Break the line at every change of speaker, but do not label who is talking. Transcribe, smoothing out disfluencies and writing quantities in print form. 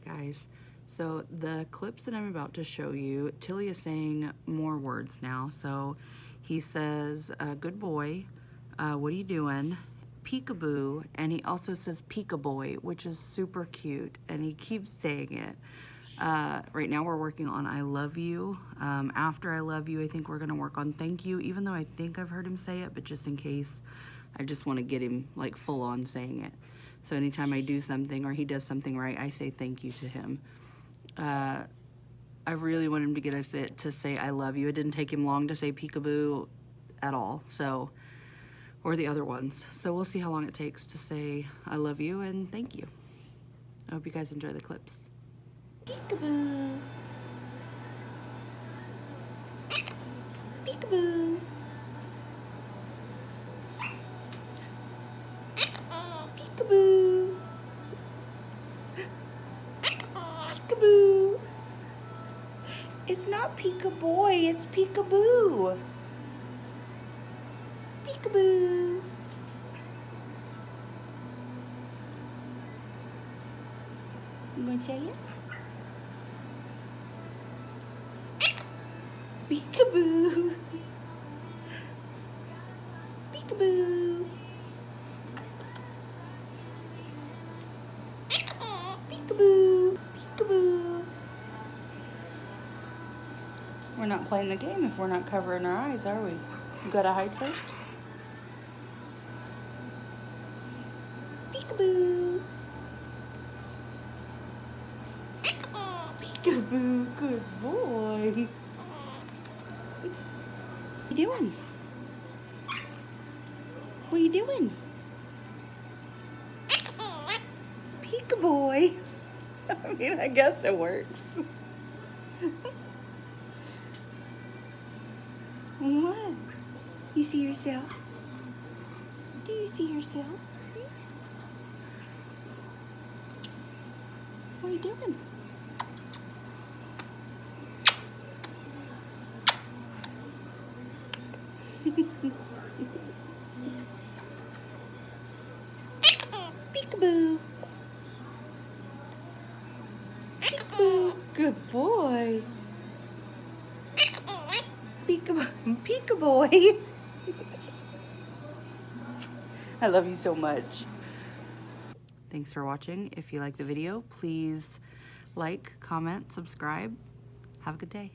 Guys, so the clips that I'm about to show you, Tilly is saying more words now. So he says, good boy, what are you doing? Peekaboo, and he also says peekaboy, which is super cute, and he keeps saying it. Right now we're working on I love you. After I love you, I think we're gonna work on thank you, even though I think I've heard him say it, but just in case, I just want to get him like full on saying it. So anytime I do something or he does something right, I say thank you to him. I really want him to get us to say I love you. It didn't take him long to say peekaboo at all, so, or the other ones. So we'll see how long it takes to say I love you and thank you. I hope you guys enjoy the clips. Peekaboo. Peekaboo. Peekaboo. Peekaboo. It's not peekaboy, it's peekaboo. Peekaboo. You want to say it? Peekaboo. Peekaboo. Peekaboo. Peekaboo. We're not playing the game if we're not covering our eyes, are we? You gotta hide first. Peekaboo. Peekaboo, good boy. What are you doing? What are you doing? Peekaboy. I mean, I guess it works. What? You see yourself? Do you see yourself? What are you doing? Peekaboo. Peekaboo. Good boy. Peekaboy. I love you so much. Thanks for watching. If you like the video, please like, comment, subscribe. Have a good day.